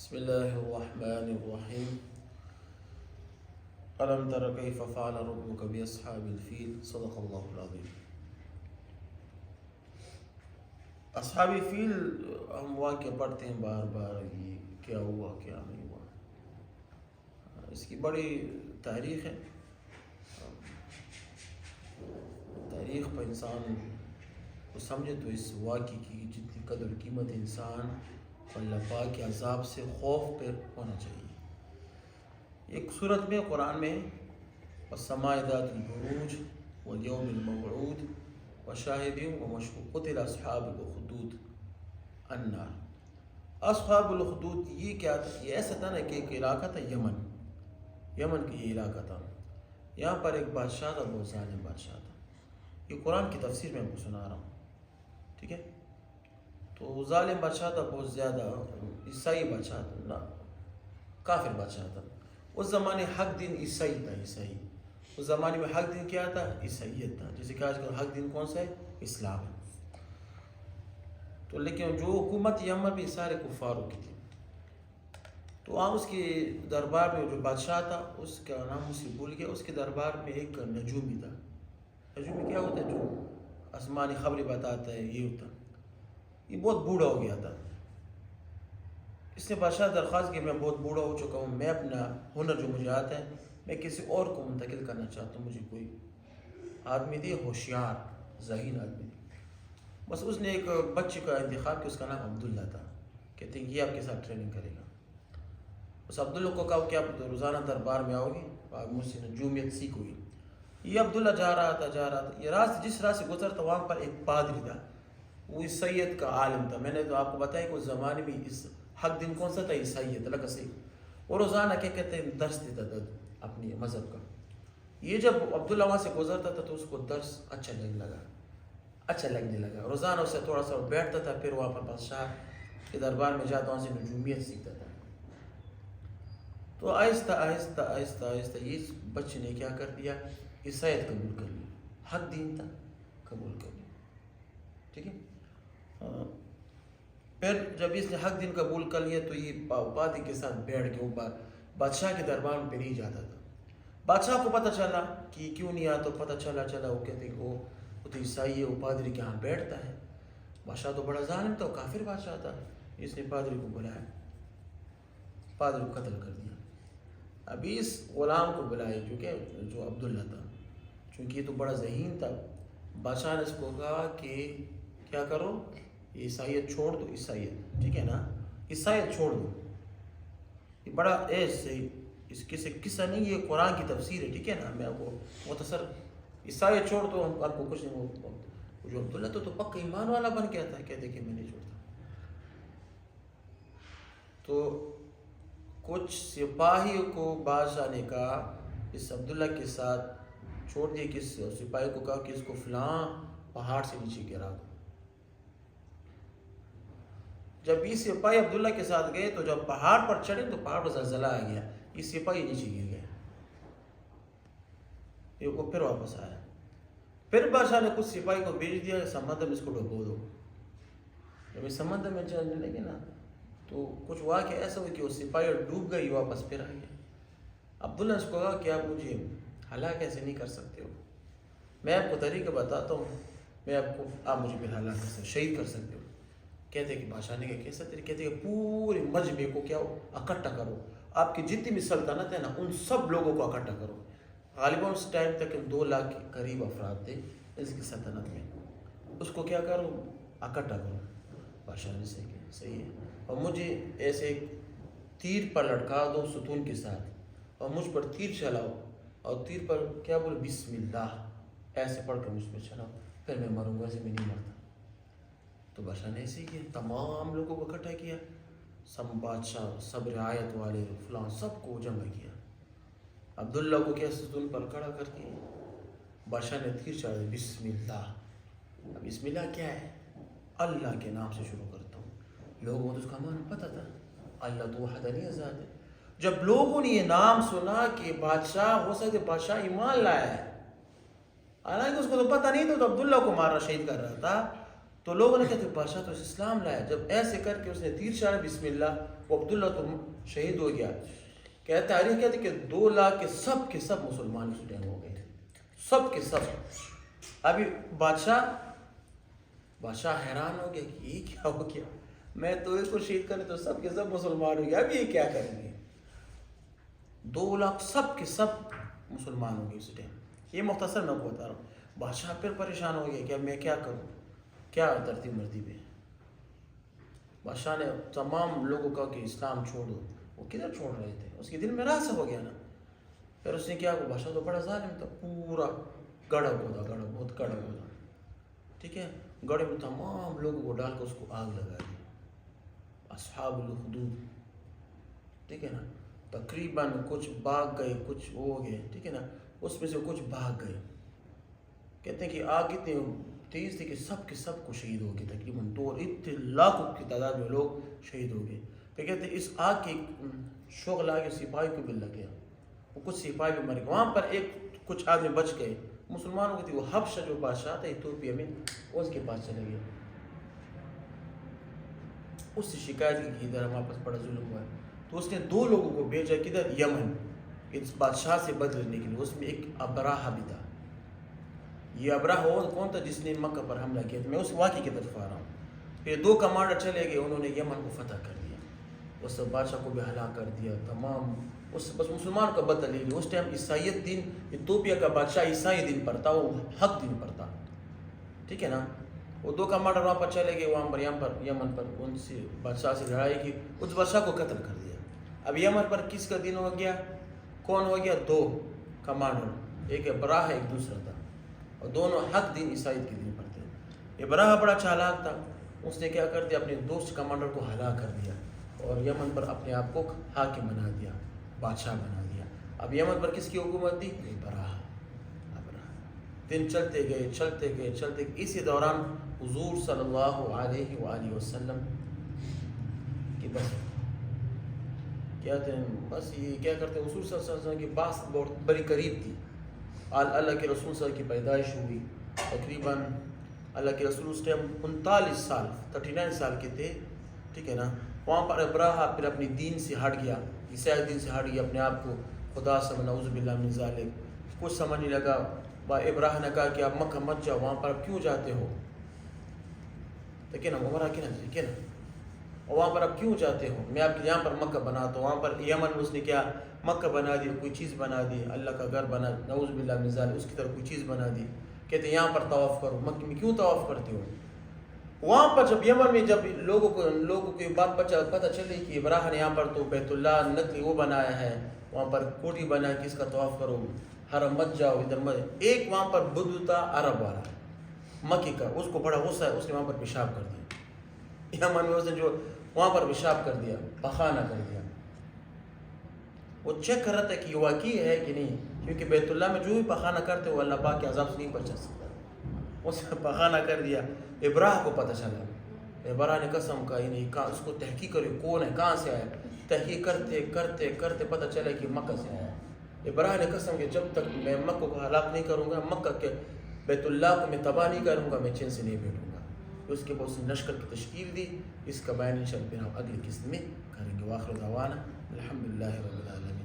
بسم اللہ الرحمن الرحیم الم تر کیف فعل ربک باصحاب الفیل صدق اللہ العظیم۔ اصحاب فیل ہم واقعہ پڑھتے ہیں بار بار، یہ کیا ہوا کیا نہیں ہوا، اس کی بڑی تاریخ ہے۔ تاریخ پر انسان کو سمجھے تو اس واقعے کی جتنی قدر قیمت انسان اللہ پاک کے عذاب سے خوف پر ہونا چاہیے۔ ایک صورت میں قرآن میں والسماء ذات البروج والیوم الموعود وشاہد ومشہود قتل اصحاب الاخدود النار۔ اصحاب الاخدود یہ کیا تھا؟ یہ ایسا تھا نا کہ ایک علاقہ تھا یمن کا یہ علاقہ تھا۔ یہاں پر ایک بادشاہ تھا، بہت ظالم بادشاہ تھا۔ یہ قرآن کی تفسیر میں آپ کو سنا رہا ہوں، ٹھیک ہے؟ تو ظالم بادشاہ تھا، بہت زیادہ عیسائی بادشاہ تھا، نا کافر بادشاہ تھا۔ اس زمانے حق دین عیسائی تھا، عیسائی۔ اس زمانے میں حق دین کیا تھا؟ عیسائیت تھا۔ جیسے کہ آج کل حق دین کون سا ہے؟ اسلام ہے۔ تو لیکن جو حکومت یمن بھی سارے کفاروں کی تھی۔ تو وہاں اس کے دربار میں جو بادشاہ تھا، اس کا نام مجھے بھول گیا، اس کے دربار میں ایک نجومی تھا۔ نجومی کیا ہوتا ہے؟ جو آسمانی خبریں بتاتا ہے، یہ ہوتا۔ یہ بہت بوڑھا ہو گیا تھا۔ اس نے بادشاہ درخواست کی، میں بہت بوڑھا ہو چکا ہوں، میں اپنا ہنر جو مجھے آتا ہے میں کسی اور کو منتقل کرنا چاہتا ہوں، مجھے کوئی آدمی دے ہوشیار ذہین آدمی دے۔ بس اس نے ایک بچے کا انتخاب کیا، اس کا نام عبداللہ تھا۔ کہتے ہیں یہ آپ کے ساتھ ٹریننگ کرے گا۔ بس عبداللہ کو کہا کہ آپ روزانہ دربار میں آؤ گے، آپ مجھ سے نجومیت سیکھو گے۔ یہ عبداللہ جا رہا تھا۔ یہ راست جس راہ سے گزرتا وہاں پر ایک پادری تھا، وہ عیسائیت کا عالم تھا۔ میں نے تو آپ کو بتایا کہ اس زمانے میں اس حق دین کون سا تھا؟ عیسائیت، اللہ کا صحیح۔ اور روزانہ کیا کہتے ہیں، درس دیتا تھا اپنی مذہب کا۔ یہ جب عبداللہ وہاں سے گزرتا تھا تو اس کو درس اچھا لگنے لگا۔ روزانہ اسے تھوڑا سا بیٹھتا تھا، پھر وہاں پر بادشاہ کے دربار میں جاتا، وہاں سے نجومیت سیکھتا تھا۔ تو آہستہ آہستہ یہ بچے نے کیا کر دیا؟ عیسائیت قبول کر لی، حق دین تھا، قبول کر لیا، ٹھیک ہے؟ پھر جب اس نے حق دین قبول کر لیا تو یہ پادری کے ساتھ بیٹھ کے وہ بادشاہ کے دربار میں نہیں جاتا تھا۔ بادشاہ کو پتہ چلا کہ کیوں نہیں آتا، پتہ چلا وہ کہتے کہ وہ تو عیسائی ہے، وہ پادری کے ہاں بیٹھتا ہے۔ بادشاہ تو بڑا ظالم تھا، وہ کافر بادشاہ تھا۔ اس نے پادری کو بلایا، پادری کو قتل کر دیا۔ ابھی اس غلام کو بلائے جو عبداللہ تھا، چونکہ یہ تو بڑا ذہین تھا۔ بادشاہ نے اس کو کہا کہ کیا کرو، عیسائیت چھوڑ دو، عیسائیت، ٹھیک ہے نا، عیسائیت چھوڑ دو۔ یہ بڑا ایسے اس قصہ نہیں، یہ قرآن کی تفسیر ہے، ٹھیک ہے نا، میں آپ کو مختصر، عیسائیت چھوڑ دو، ہم آپ کو کچھ نہیں۔ وہ جو عبداللہ تو پکا ایمان والا بن گیا تھا، کہتے کہ میں نہیں چھوڑتا۔ تو کچھ سپاہیوں کو بادشاہ نے کہا اس عبداللہ کے ساتھ چھوڑ دیے، کس سپاہی کو کہا کہ اس کو فلاں پہاڑ سے نیچے گرا دو۔ جب یہ سپاہی عبداللہ کے ساتھ گئے تو جب پہاڑ پر چڑھے تو پہاڑ پر زلزلہ آ گیا، یہ سپاہی نیچے گر گیا، یہ کو پھر واپس آیا۔ پھر بادشاہ نے کچھ سپاہی کو بھیج دیا، سمندر میں اس کو ڈبو دو۔ جب یہ سمندر میں چلنے لگے نا تو کچھ واقعہ ایسا ہوا کہ وہ سپاہی ڈوب گئی، واپس پھر آ گیا۔ عبداللہ نے اس کو کہا کہ آپ مجھے ہلاک ایسے نہیں کر سکتے ہو، میں آپ کو طریقہ بتاتا ہوں، آپ مجھے پھر ہلاک کر سکتے، شہید کر سکتے ہو۔ کہتے کہ بادشاہ نے کہا کیسا طریقہ؟ کہتے کہ پورے مجمع کو کیا ہو، اکٹھا کرو، آپ کی جتنی بھی سلطنت ہے نا ان سب لوگوں کو اکٹھا کرو۔ غالباً اس ٹائم تک 2 لاکھ کے قریب افراد تھے اس کی سلطنت میں، اس کو کیا کرو، اکٹھا کرو۔ بادشاہ نے صحیح ہے، اور مجھے ایسے ایک تیر پر لٹکا دو ستون کے ساتھ، اور مجھ پر تیر چلاؤ، اور تیر پر کیا بولو، بسم اللہ ایسے پڑھ کر مجھ پر چلاؤ، پھر میں مروں گا، ایسے میں نہیں مرتا۔ تو بادشاہ نے ایسے ہی کیا، تمام لوگوں کو اکٹھا کیا، سب بادشاہ، سب رعایت والے، فلاں، سب کو جمع کیا۔ عبداللہ کو کیا ستون پر کھڑا کر کے بادشاہ نے تیر چلا دیا، بسم اللہ۔ اب بسم اللہ کیا ہے؟ اللہ کے نام سے شروع کرتا ہوں۔ لوگوں کو تو اس کا معنی پتہ تھا، اللہ تو وحدانیت ذات ہے۔ جب لوگوں نے یہ نام سنا کہ بادشاہ ہو سکتے بادشاہ ایمان لایا ہے، حالانکہ اس کو تو پتہ نہیں تھا، تو عبداللہ کو مارنا شہید کر رہا تھا، تو لوگوں نے کہتے بادشاہ تو اسلام لایا۔ جب ایسے کر کے اس نے تیر چلایا، بسم اللہ، وہ عبداللہ تو شہید ہو گیا. کیا تاریخ کہتے کہ 2 لاکھ کے سب مسلمان اس ٹائم ہو گئے، سب کے سب. ابھی بادشاہ حیران ہو گیا کہ یہ کیا ہو گیا، میں تو اس کو شہید کرنے تو سب کے سب مسلمان ہو گیا، اب یہ کیا کریں گے. 2 لاکھ سب کے سب مسلمان ہو گئے اس ٹائم. یہ مختصر میں بتا رہا ہوں. بادشاہ پھر پریشان ہو گیا کہ اب میں کیا کروں، کیا ترتیب مرتیب ہے. بادشاہ نے تمام لوگوں کا کہ اسلام چھوڑو. وہ کدھر چھوڑ رہے تھے، اس کے دل میں راز ہو گیا نا. پھر اس نے کیا، وہ بادشاہ تو بڑا ظالم تھا، پورا گڑھا بہت گڑھا ہوتا، ٹھیک ہے. گڑھے میں تمام لوگوں کو ڈال کر اس کو آگ لگا دی. اصحاب الخدود، ٹھیک ہے نا. تقریباً کچھ بھاگ گئے، کچھ ہو گئے، ٹھیک ہے نا. اس میں سے کچھ بھاگ گئے. کہتے ہیں کہ آگ اتنی تیز تھی کہ سب کے سب کو شہید ہو گئے. تقریباً 2 لاکھوں کی تعداد میں لوگ شہید ہو گئے. پھر کہتے ہیں اس آگ کی شعلہ آگے سپاہی کو بھی لگ گیا، وہ کچھ سپاہی بھی مر گئے. وہاں پر کچھ آدمی بچ گئے مسلمانوں کے تھے. وہ حبشہ جو بادشاہ تھا ایتھوپیا میں، اس کے پاس چلے گئے. اس سے شکایت کی کہ ادھر ہمارے پاس بڑا ظلم ہوا ہے. تو اس نے 2 لوگوں کو بھیجا کدھر، یمن، اس بادشاہ سے بدلہ لینے کے لیے. اس میں ایک ابراہ بھی تھا. یہ ابراہ کون تھا جس نے مکہ پر حملہ کیا تھا. میں اس واقعے کی طرف آ رہا ہوں. پھر 2 کمانڈر چلے گئے، انہوں نے یمن کو فتح کر دیا. اس بادشاہ کو بھی ہلاک کر دیا. تمام بس مسلمان کا بدلہ لے لیا. اس ٹائم عیسائیت دین، ایتھوپیا کا بادشاہ عیسائی دین پر تھا، وہ حق دین پر تھا، ٹھیک ہے نا. وہ 2 کمانڈر وہاں پر چلے گئے، وہاں پر یمن پر ان سے بادشاہ سے لڑائی کی. اس بادشاہ کو قتل کر دیا. اب یمن پر کس کا دین ہو گیا، کون ہو گیا، 2 کمانڈر، ایک ابراہ ہے، ایک دوسرا تھا، اور دونوں حق دین عیسائیت کے دین پر تھے. ابراہ بڑا چالاک تھا. اس نے کیا کر دیا، اپنے دوست کمانڈر کو ہلاک کر دیا اور یمن پر اپنے آپ کو حاکم بنا دیا، بادشاہ بنا دیا. اب یمن پر کس کی حکومت تھی، ابراہ. دن چلتے گئے. اسی دوران حضور صلی اللہ علیہ وآلہ وسلم کی بس کیا تھے، بس یہ کیا کرتے، حضور صلی اللہ علیہ وسلم کی بات بہت بڑی قریب تھی. اللہ کے رسول صلی اللہ علیہ وسلم کی پیدائش ہوئی. تقریباً اللہ کے رسول اس ٹائم 39 سال کے تھے، ٹھیک ہے نا. وہاں پر ابراہ پھر اپنی دین سے ہٹ گیا، عیسائی دین سے ہٹ گیا، اپنے آپ کو خدا سے نعوذ باللہ من ذالک. کچھ سمجھ نہیں لگا. ابراہ نے کہا کہ آپ مکہ مت جاؤ، وہاں پر کیوں جاتے ہو، ٹھیک ہے نا. عمرہ کی نا، ٹھیک ہے نا. اور وہاں پر آپ کیوں جاتے ہو، میں آپ کے یہاں پر مکہ بناتا ہوں. وہاں پر یمن میں اس نے کیا، مکہ بنا دی، کوئی چیز بنا دی، اللہ کا گھر بنا، نعوذ باللہ من ذالک، اس کی طرف کوئی چیز بنا دی. کہتے ہیں یہاں پر طواف کرو. مکہ میں کیوں طواف کرتے ہو. وہاں پر جب یمن میں جب لوگوں کو یہ بات پتہ چلی کہ ابراہ نے یہاں پر تو بیت اللہ نقلی وہ بنایا ہے، وہاں پر کوٹھی بنا ہے کہ اس کا طواف کرو، حرم مت جاؤ، ادھر مت. ایک وہاں پر بدو تھا عرب والا مکی کا، اس کو بڑا غصہ ہے، اس نے وہاں پر پیشاب کر دیا. یمن میں اس نے جو وہاں پر پیشاب کر دیا، پخانہ کر دیا. وہ چیک کر رہا تھا کہ یہ واقعی ہے کہ نہیں، کیونکہ بیت اللہ میں جو بھی پخانہ کرتے وہ اللہ پاک کے عذاب سے نہیں بچا سکتا. اس نے پخانہ کر دیا. ابراہ کو پتہ چلا. ابراہ نے قسم کہا نہیں، اس کو تحقیق کرو کون ہے، کہاں سے آیا. تحقیق کرتے پتہ چلا کہ مکہ سے آیا. ابراہ نے قسم کہ جب تک میں مکہ کو ہلاک نہیں کروں گا، مکہ کے بیت اللہ کو میں تباہ نہیں کروں گا، میں چین سے نہیں بیٹھوں گا. اس کے بعد اس نے لشکر کی تشکیل دی. اس کا بیان انشاءاللہ ہم اگلی قسط میں کریں گے. وآخر دعوانا الحمدللہ رب العالمین.